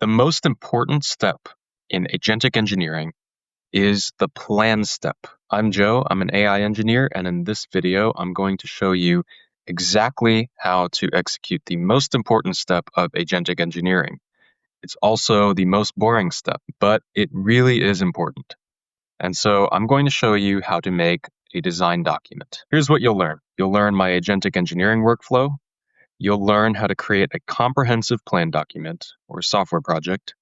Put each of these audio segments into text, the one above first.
The most important step in agentic engineering is the plan step. I'm Joe, I'm an AI engineer, and in this video, I'm going to show you exactly how to execute the most important step of agentic engineering. It's also the most boring step, but it really is important. And so I'm going to show you how to make a design document. Here's what you'll learn. You'll learn my agentic engineering workflow. You'll learn how to create a comprehensive plan document or software project.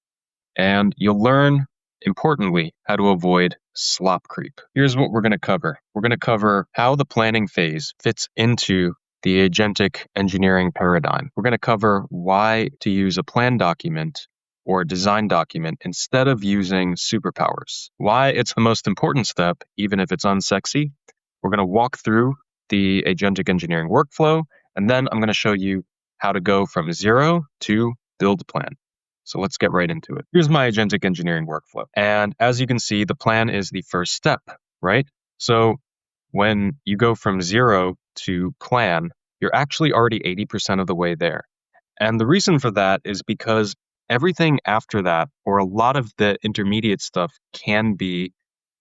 And you'll learn, importantly, how to avoid slop creep. Here's what we're going to cover. We're going to cover how the planning phase fits into the agentic engineering paradigm. We're going to cover why to use a plan document or a design document instead of using superpowers. Why it's the most important step, even if it's unsexy. We're going to walk through the agentic engineering workflow, and then I'm going to show you how to go from zero to build plan. So let's get right into it. Here's my agentic engineering workflow. And as you can see, the plan is the first step, right? So when you go from zero to plan, you're actually already 80% of the way there. And the reason for that is because everything after that, or a lot of the intermediate stuff, can be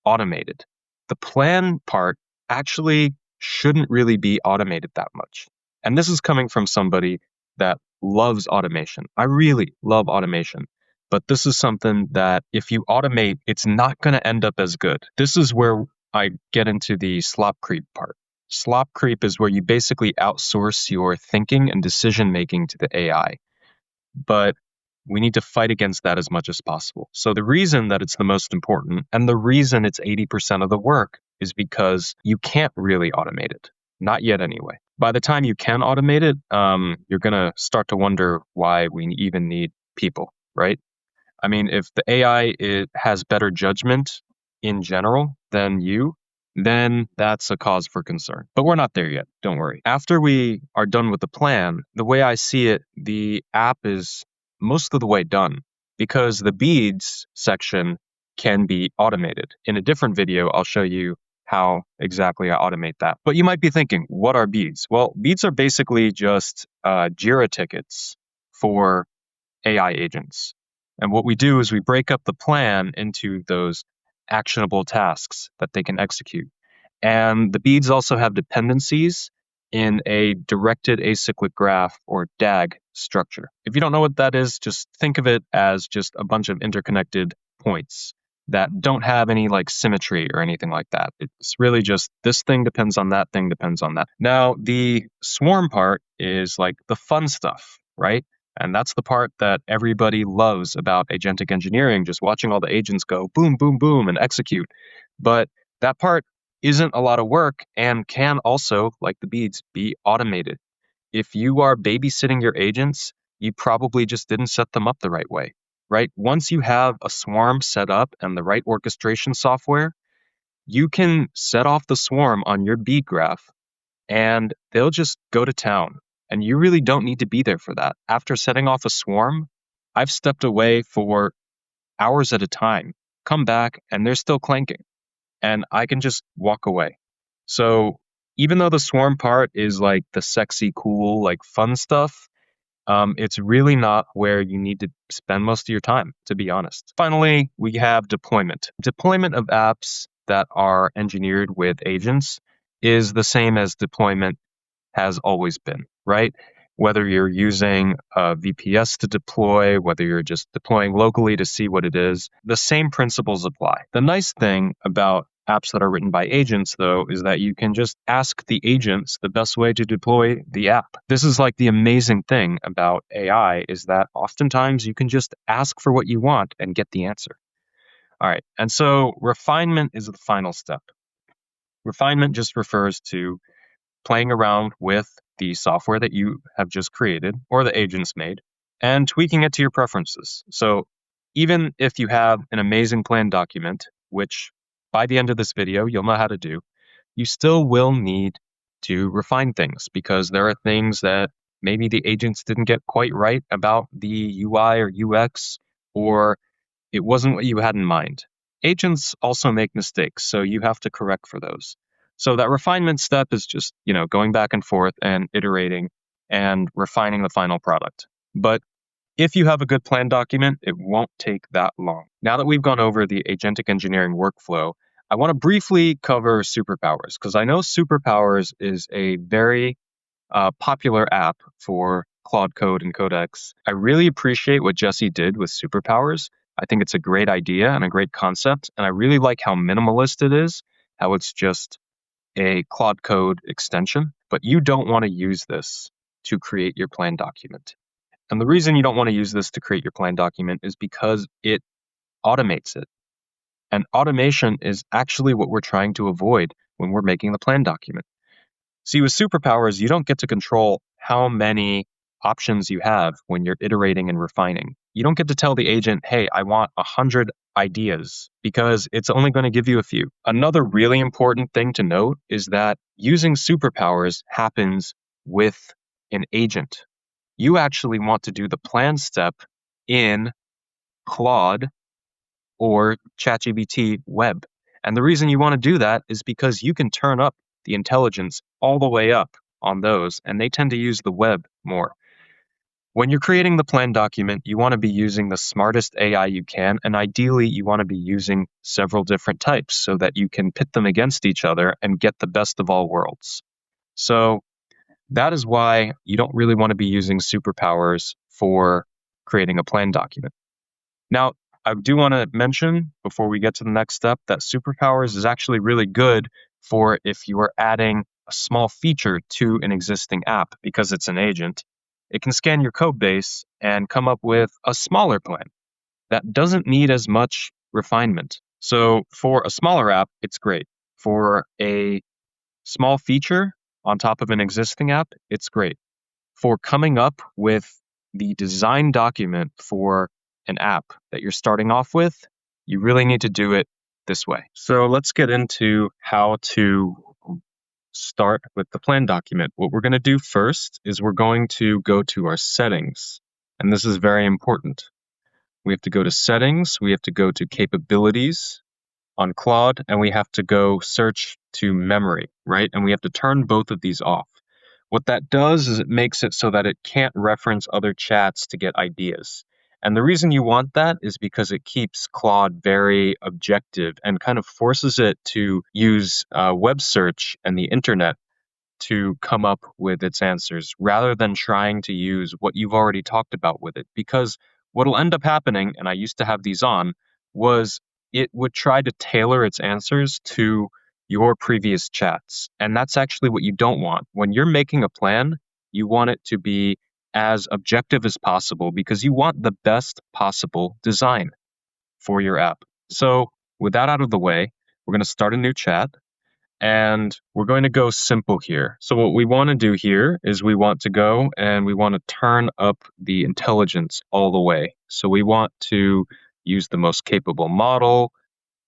automated. The plan part actually shouldn't really be automated that much. And this is coming from somebody that loves automation. I really love automation. But this is something that if you automate, it's not going to end up as good. This is where I get into the slop creep part. Slop creep is where you basically outsource your thinking and decision making to the AI. But we need to fight against that as much as possible. So the reason that it's the most important and the reason it's 80% of the work is because you can't really automate it. Not yet anyway. By the time you can automate it, you're going to start to wonder why we even need people, right? I mean, if the AI has better judgment in general than you, then that's a cause for concern. But we're not there yet, don't worry. After we are done with the plan, the way I see it, the app is most of the way done because the beads section can be automated. In a different video, I'll show you how exactly I automate that. But you might be thinking, what are beads? Well, beads are basically just Jira tickets for AI agents. And what we do is we break up the plan into those actionable tasks that they can execute. And the beads also have dependencies in a directed acyclic graph or DAG structure. If you don't know what that is, just think of it as just a bunch of interconnected points that don't have any like symmetry or anything like that. It's really just this thing depends on that thing depends on that. Now, the swarm part is like the fun stuff, right? And that's the part that everybody loves about agentic engineering, just watching all the agents go boom, boom, boom and execute. But that part isn't a lot of work and can also, like the beads, be automated. If you are babysitting your agents, you probably just didn't set them up the right way, right? Once you have a swarm set up and the right orchestration software, you can set off the swarm on your bead graph and they'll just go to town. And you really don't need to be there for that. After setting off a swarm, I've stepped away for hours at a time, come back, and they're still clanking. And I can just walk away. So even though the swarm part is like the sexy, cool, like fun stuff, it's really not where you need to spend most of your time, to be honest. Finally, we have deployment. Deployment of apps that are engineered with agents is the same as deployment has always been, right? Whether you're using a VPS to deploy, whether you're just deploying locally to see what it is, the same principles apply. The nice thing about apps that are written by agents, though, is that you can just ask the agents the best way to deploy the app. This is like the amazing thing about AI is that oftentimes you can just ask for what you want and get the answer. All right, and so refinement is the final step. Refinement just refers to playing around with the software that you have just created or the agents made and tweaking it to your preferences. So even if you have an amazing plan document, which by the end of this video, you'll know how to do, you still will need to refine things because there are things that maybe the agents didn't get quite right about the UI or UX, or it wasn't what you had in mind. Agents also make mistakes, so you have to correct for those. So that refinement step is just, going back and forth and iterating and refining the final product. But If you have a good plan document, it won't take that long. Now that we've gone over the agentic engineering workflow, I want to briefly cover Superpowers because I know Superpowers is a very popular app for Claude Code and Codex. I really appreciate what Jesse did with Superpowers. I think it's a great idea and a great concept, and I really like how minimalist it is, how it's just a Claude Code extension, but you don't want to use this to create your plan document. And the reason you don't want to use this to create your plan document is because it automates it. And automation is actually what we're trying to avoid when we're making the plan document. See, with Superpowers, you don't get to control how many options you have when you're iterating and refining. You don't get to tell the agent, hey, I want 100 ideas, because it's only going to give you a few. Another really important thing to note is that using Superpowers happens with an agent. You actually want to do the plan step in Claude or ChatGPT web. And the reason you want to do that is because you can turn up the intelligence all the way up on those, and they tend to use the web more. When you're creating the plan document, you want to be using the smartest AI you can, and ideally you want to be using several different types so that you can pit them against each other and get the best of all worlds. So that is why you don't really want to be using Superpowers for creating a plan document. Now, I do want to mention before we get to the next step that Superpowers is actually really good for if you are adding a small feature to an existing app because it's an agent. It can scan your code base and come up with a smaller plan that doesn't need as much refinement. So for a smaller app, it's great. For a small feature on top of an existing app, it's great. For coming up with the design document for an app that you're starting off with, you really need to do it this way. So let's get into how to start with the plan document. What we're going to do first is we're going to go to our settings, and this is very important. We have to go to settings, we have to go to capabilities on Claude, and we have to go search to memory, right? And we have to turn both of these off. What that does is it makes it so that it can't reference other chats to get ideas. And the reason you want that is because it keeps Claude very objective and kind of forces it to use web search and the internet to come up with its answers rather than trying to use what you've already talked about with it. Because what'll end up happening, and I used to have these on, was it would try to tailor its answers to your previous chats. And that's actually what you don't want. When you're making a plan, you want it to be as objective as possible because you want the best possible design for your app. So with that out of the way, we're going to start a new chat. And we're going to go simple here. So what we want to do here is we want to go and we want to turn up the intelligence all the way. So we want to use the most capable model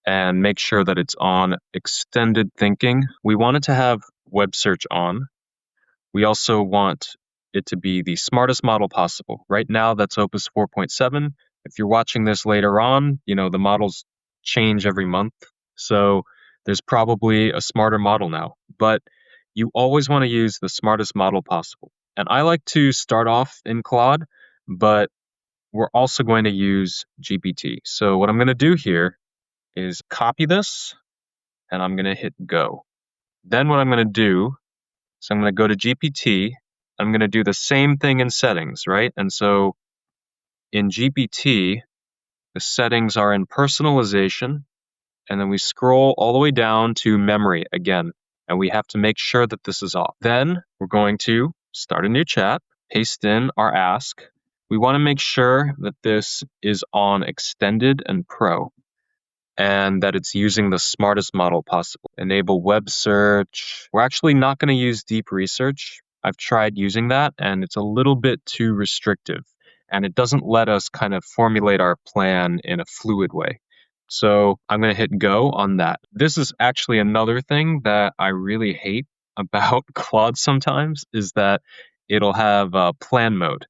and make sure that it's on extended thinking. We want it to have web search on. We also want it to be the smartest model possible. Right now, that's Opus 4.7. If you're watching this later on, the models change every month. So there's probably a smarter model now, but you always want to use the smartest model possible. And I like to start off in Claude, but we're also going to use GPT. So what I'm going to do here is copy this, and I'm going to hit go. Then what I'm going to do is I'm going to go to GPT. I'm going to do the same thing in settings, right? And so in GPT, the settings are in personalization, and then we scroll all the way down to memory again, and we have to make sure that this is off. Then we're going to start a new chat, paste in our ask. We want to make sure that this is on extended and pro, and that it's using the smartest model possible. Enable web search. We're actually not going to use deep research. I've tried using that, and it's a little bit too restrictive, and it doesn't let us kind of formulate our plan in a fluid way. So I'm going to hit go on that. This is actually another thing that I really hate about Claude sometimes is that it'll have plan mode,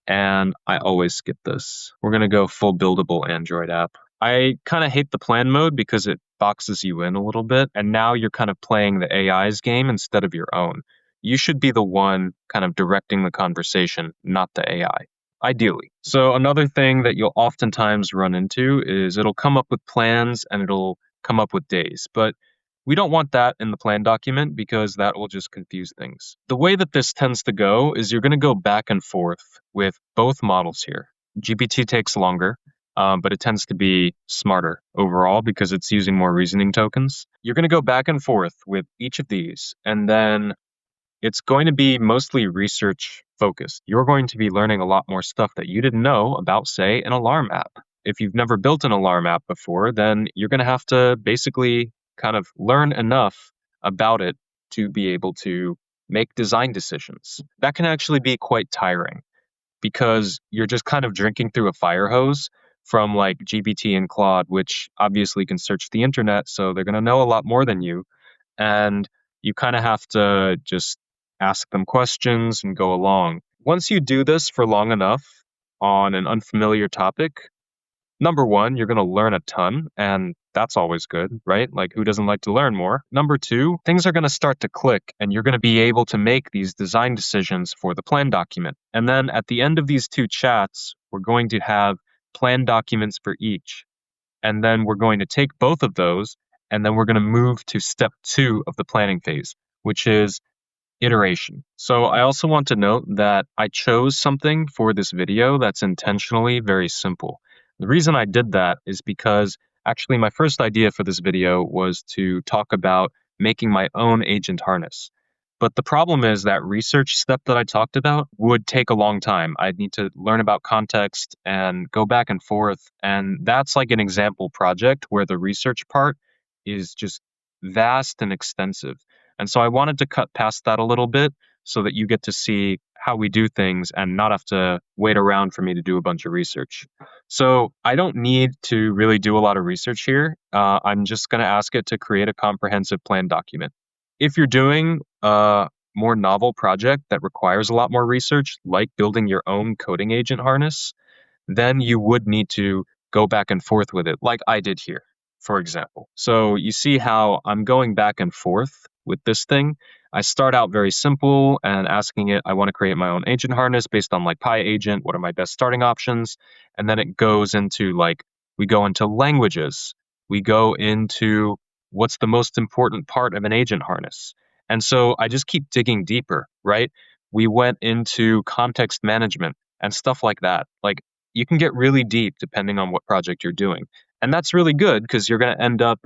and I always skip this. We're going to go full buildable Android app. I kind of hate the plan mode because it boxes you in a little bit, and now you're kind of playing the AI's game instead of your own. You should be the one kind of directing the conversation, not the AI. ideally. So another thing that you'll oftentimes run into is it'll come up with plans and it'll come up with days. But we don't want that in the plan document because that will just confuse things. The way that this tends to go is you're going to go back and forth with both models here. GPT takes longer, but it tends to be smarter overall because it's using more reasoning tokens. You're going to go back and forth with each of these, and then it's going to be mostly research focused. You're going to be learning a lot more stuff that you didn't know about, say, an alarm app. If you've never built an alarm app before, then you're going to have to basically kind of learn enough about it to be able to make design decisions. That can actually be quite tiring because you're just kind of drinking through a fire hose from like GPT and Claude, which obviously can search the internet, so they're going to know a lot more than you. And you kind of have to just ask them questions and go along. Once you do this for long enough on an unfamiliar topic, number one, you're going to learn a ton, and that's always good, right? Like, who doesn't like to learn more? Number two, things are going to start to click, and you're going to be able to make these design decisions for the plan document. And then at the end of these two chats, we're going to have plan documents for each. And then we're going to take both of those, and then we're going to move to step 2 of the planning phase, which is iteration. So I also want to note that I chose something for this video that's intentionally very simple. The reason I did that is because actually my first idea for this video was to talk about making my own agent harness. But the problem is that research step that I talked about would take a long time. I'd need to learn about context and go back and forth. And that's like an example project where the research part is just vast and extensive. And so I wanted to cut past that a little bit so that you get to see how we do things and not have to wait around for me to do a bunch of research. So I don't need to really do a lot of research here. I'm just going to ask it to create a comprehensive plan document. If you're doing a more novel project that requires a lot more research, like building your own coding agent harness, then you would need to go back and forth with it, like I did here, for example. So you see how I'm going back and forth with this thing. I start out very simple and asking it, I want to create my own agent harness based on like PyAgent. What are my best starting options? And then it goes into like, we go into languages. We go into what's the most important part of an agent harness. And so I just keep digging deeper, right? We went into context management and stuff like that. Like, you can get really deep depending on what project you're doing. And that's really good because you're going to end up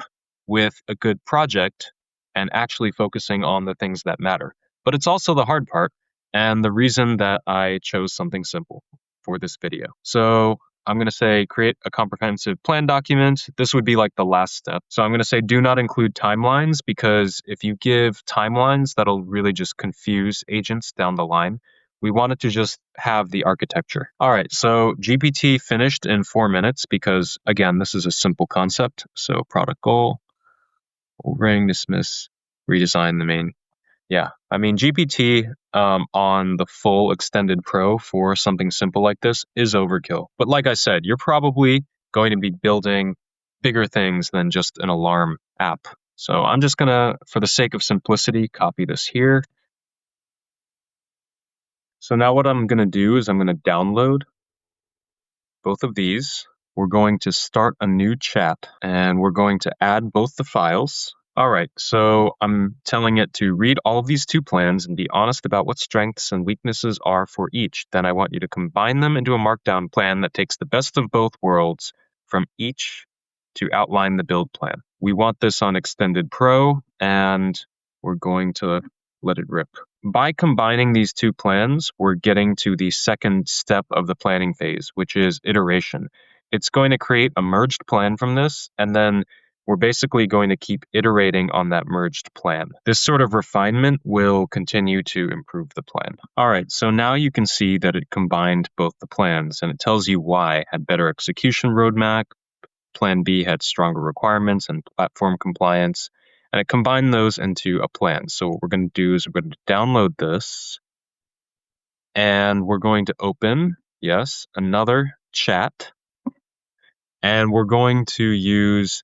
with a good project and actually focusing on the things that matter. But it's also the hard part and the reason that I chose something simple for this video. So I'm going to say create a comprehensive plan document. This would be like the last step. So I'm going to say do not include timelines because if you give timelines, that'll really just confuse agents down the line. We wanted to just have the architecture. All right, so GPT finished in 4 minutes because, again, this is a simple concept. So product goal, ring, dismiss, redesign the main. Yeah, I mean, GPT on the full extended pro for something simple like this is overkill. But like I said, you're probably going to be building bigger things than just an alarm app. So I'm just going to, for the sake of simplicity, copy this here. So now what I'm going to do is I'm going to download both of these. We're going to start a new chat and we're going to add both the files. All right, so I'm telling it to read all of these two plans and be honest about what strengths and weaknesses are for each. Then I want you to combine them into a markdown plan that takes the best of both worlds from each to outline the build plan. We want this on Extended Pro and we're going to let it rip. By combining these two plans, we're getting to the second step of the planning phase, which is iteration. It's going to create a merged plan from this, and then we're basically going to keep iterating on that merged plan. This sort of refinement will continue to improve the plan. All right, so now you can see that it combined both the plans, and it tells you why. It had better execution roadmap, Plan B had stronger requirements and platform compliance, and it combined those into a plan. So what we're going to do is we're going to download this, and we're going to open, yes, another chat, and we're going to use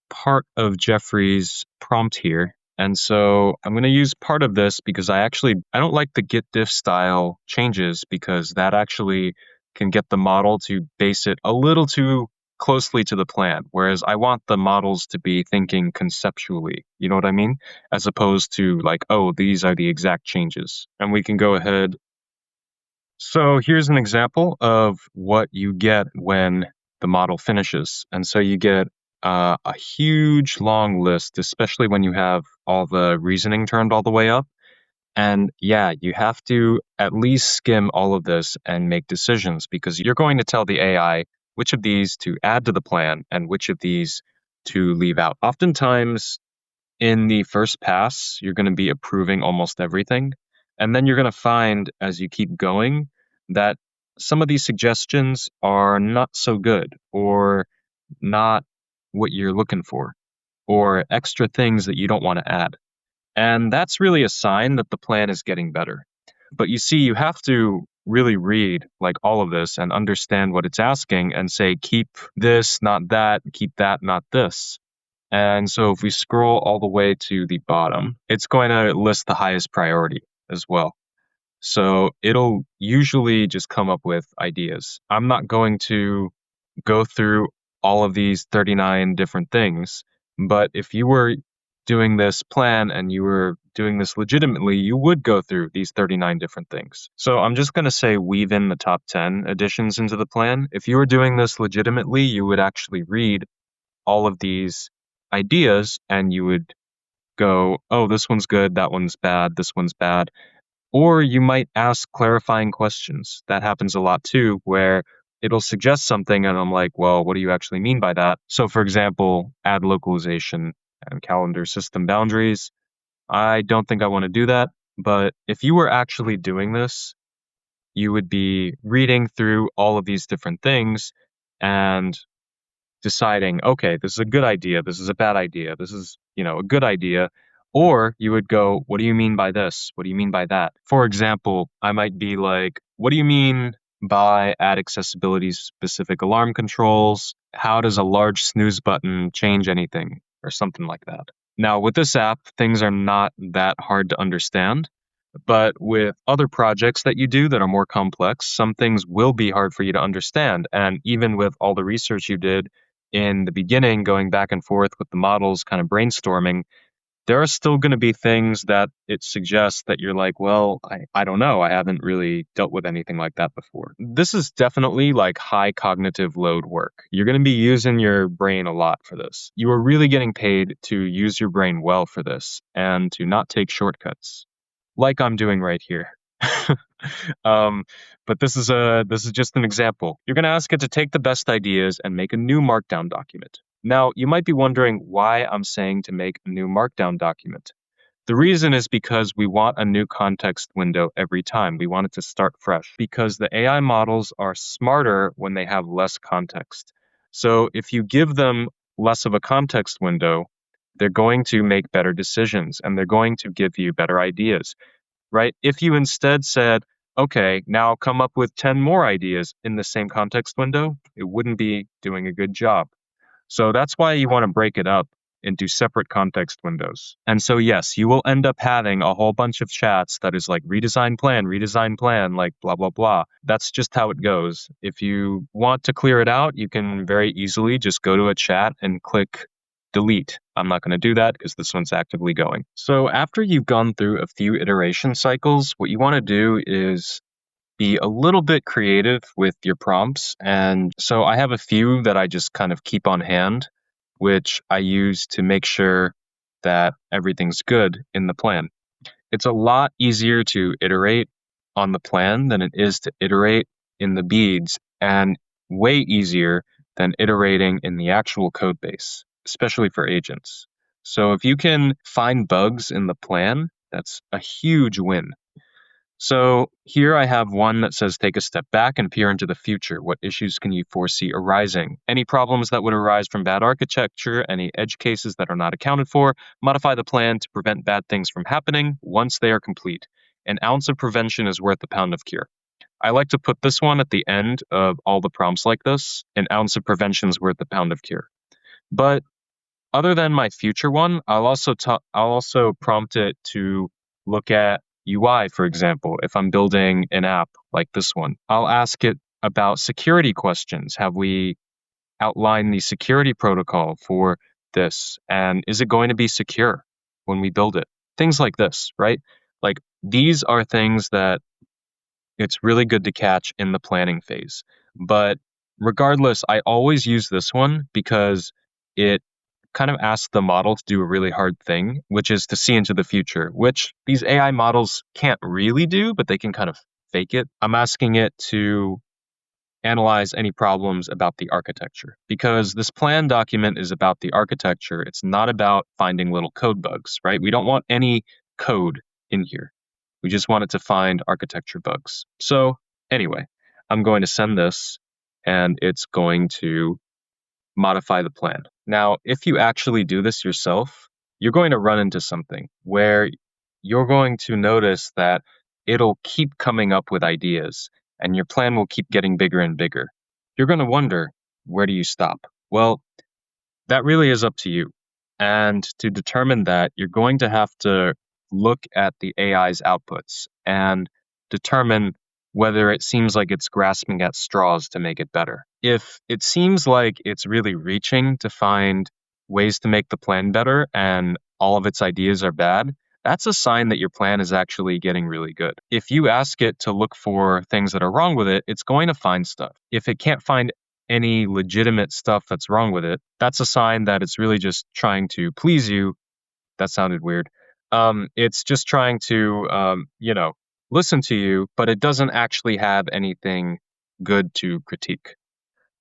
part of Jeffrey's prompt here. And so I'm going to use part of this because I don't like the git diff style changes because that actually can get the model to base it a little too closely to the plan, whereas I want the models to be thinking conceptually, you know what I mean? As opposed to like, oh, these are the exact changes. And we can go ahead. So here's an example of what you get when the model finishes. And so you get a huge long list, especially when you have all the reasoning turned all the way up. And yeah, you have to at least skim all of this and make decisions because you're going to tell the AI which of these to add to the plan and which of these to leave out. Oftentimes, in the first pass, you're going to be approving almost everything. And then you're going to find as you keep going that some of these suggestions are not so good or not what you're looking for or extra things that you don't want to add. And that's really a sign that the plan is getting better. But you see, you have to really read like all of this and understand what it's asking and say, keep this, not that, keep that, not this. And so if we scroll all the way to the bottom, it's going to list the highest priority as well. So it'll usually just come up with ideas. I'm not going to go through all of these 39 different things, but if you were doing this plan and you were doing this legitimately, you would go through these 39 different things. So I'm just going to say weave in the top 10 additions into the plan. If you were doing this legitimately, you would actually read all of these ideas and you would go, oh, this one's good, that one's bad, this one's bad. Or you might ask clarifying questions. That happens a lot too, where it'll suggest something and I'm like, well, what do you actually mean by that? So for example, add localization and calendar system boundaries. I don't think I want to do that. But if you were actually doing this, you would be reading through all of these different things and deciding, okay, this is a good idea, this is a bad idea, this is, a good idea. Or you would go, what do you mean by this? What do you mean by that? For example, I might be like, what do you mean by add accessibility specific alarm controls? How does a large snooze button change anything? Or something like that. Now, with this app, things are not that hard to understand. But with other projects that you do that are more complex, some things will be hard for you to understand. And even with all the research you did in the beginning, going back and forth with the models, kind of brainstorming, there are still going to be things that it suggests that you're like, well, I don't know. I haven't really dealt with anything like that before. This is definitely like high cognitive load work. You're going to be using your brain a lot for this. You are really getting paid to use your brain well for this and to not take shortcuts like I'm doing right here. But this is just an example. You're going to ask it to take the best ideas and make a new Markdown document. Now, you might be wondering why I'm saying to make a new Markdown document. The reason is because we want a new context window every time. We want it to start fresh because the AI models are smarter when they have less context. So if you give them less of a context window, they're going to make better decisions and they're going to give you better ideas, right? If you instead said, okay, now come up with 10 more ideas in the same context window, it wouldn't be doing a good job. So that's why you want to break it up into separate context windows. And so, yes, you will end up having a whole bunch of chats that is like redesign plan, like blah, blah, blah. That's just how it goes. If you want to clear it out, you can very easily just go to a chat and click delete. I'm not going to do that because this one's actively going. So after you've gone through a few iteration cycles, what you want to do is be a little bit creative with your prompts. And so I have a few that I just kind of keep on hand, which I use to make sure that everything's good in the plan. It's a lot easier to iterate on the plan than it is to iterate in the beads, and way easier than iterating in the actual code base, especially for agents. So if you can find bugs in the plan, that's a huge win. So here I have one that says take a step back and peer into the future. What issues can you foresee arising? Any problems that would arise from bad architecture, any edge cases that are not accounted for, modify the plan to prevent bad things from happening once they are complete. An ounce of prevention is worth a pound of cure. I like to put this one at the end of all the prompts like this. An ounce of prevention is worth a pound of cure. But other than my future one, I'll also prompt it to look at UI, for example. If I'm building an app like this one, I'll ask it about security questions? Have we outlined the security protocol for this? And is it going to be secure when we build it? Things like this, right? Like these are things that it's really good to catch in the planning phase. But regardless, I always use this one because it kind of asks the model to do a really hard thing, which is to see into the future, which these AI models can't really do, but they can kind of fake it. I'm asking it to analyze any problems about the architecture because this plan document is about the architecture. It's not about finding little code bugs, right? We don't want any code in here. We just want it to find architecture bugs. So anyway, I'm going to send this and it's going to modify the plan. Now, if you actually do this yourself, you're going to run into something where you're going to notice that it'll keep coming up with ideas and your plan will keep getting bigger and bigger. You're going to wonder, where do you stop? Well, that really is up to you. And to determine that, you're going to have to look at the AI's outputs and determine whether it seems like it's grasping at straws to make it better. If it seems like it's really reaching to find ways to make the plan better and all of its ideas are bad, that's a sign that your plan is actually getting really good. If you ask it to look for things that are wrong with it, it's going to find stuff. If it can't find any legitimate stuff that's wrong with it, that's a sign that it's really just trying to please you. That sounded weird. It's just trying to, listen to you, but it doesn't actually have anything good to critique.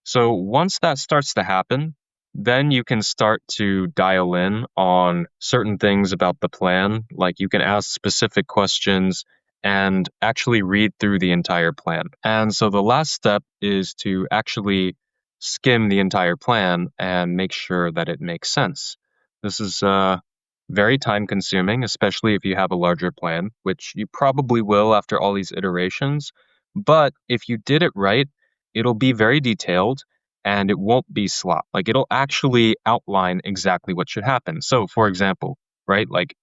So once that starts to happen, then you can start to dial in on certain things about the plan. Like you can ask specific questions and actually read through the entire plan. And so the last step is to actually skim the entire plan and make sure that it makes sense. This is very time consuming, especially if you have a larger plan, which you probably will after all these iterations. But if you did it right, it'll be very detailed and it won't be slop. Like it'll actually outline exactly what should happen. So for example, right, like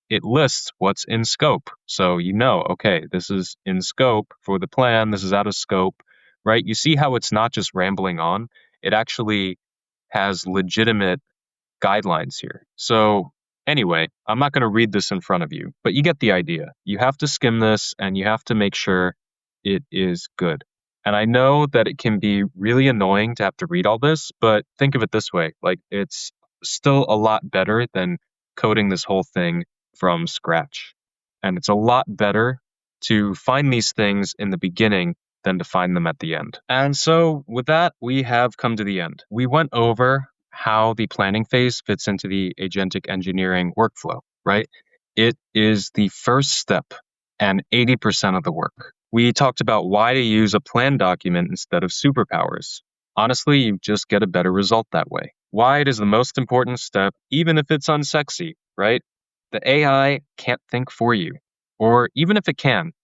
it lists what's in scope. So you know, okay, this is in scope for the plan, this is out of scope, right? You see how it's not just rambling on, it actually has legitimate guidelines here. So anyway, I'm not going to read this in front of you, but you get the idea. You have to skim this and you have to make sure it is good. And I know that it can be really annoying to have to read all this, but think of it this way, like it's still a lot better than coding this whole thing from scratch. And it's a lot better to find these things in the beginning than to find them at the end. And so with that, we have come to the end. We went over how the planning phase fits into the agentic engineering workflow, right? It is the first step and 80% of the work. We talked about why to use a plan document instead of superpowers. Honestly, you just get a better result that way. Why it is the most important step, even if it's unsexy, right? The AI can't think for you. Or even if it can't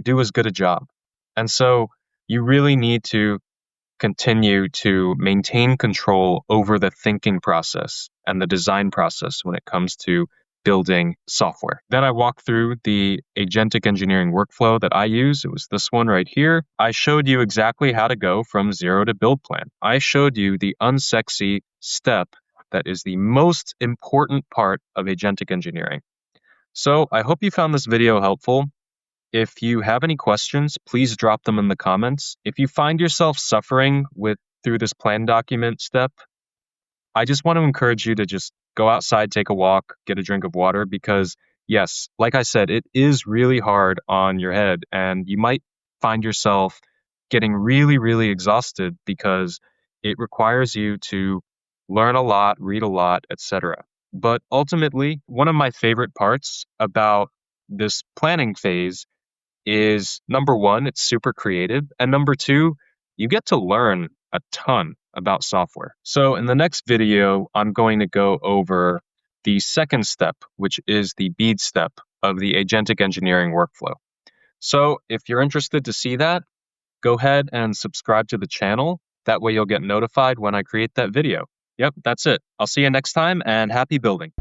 do as good a job. And so you really need to continue to maintain control over the thinking process and the design process when it comes to building software. Then I walked through the agentic engineering workflow that I use. It was this one right here. I showed you exactly how to go from zero to build plan. I showed you the unsexy step that is the most important part of agentic engineering. So I hope you found this video helpful. If you have any questions, please drop them in the comments. If you find yourself suffering through this plan document step, I just want to encourage you to just go outside, take a walk, get a drink of water, because yes, like I said, it is really hard on your head and you might find yourself getting really, really exhausted because it requires you to learn a lot, read a lot, etc. But ultimately, one of my favorite parts about this planning phase is number one, it's super creative. And number two, you get to learn a ton about software. So in the next video, I'm going to go over the second step, which is the bead step of the agentic engineering workflow. So if you're interested to see that, go ahead and subscribe to the channel. That way you'll get notified when I create that video. Yep, that's it. I'll see you next time and happy building.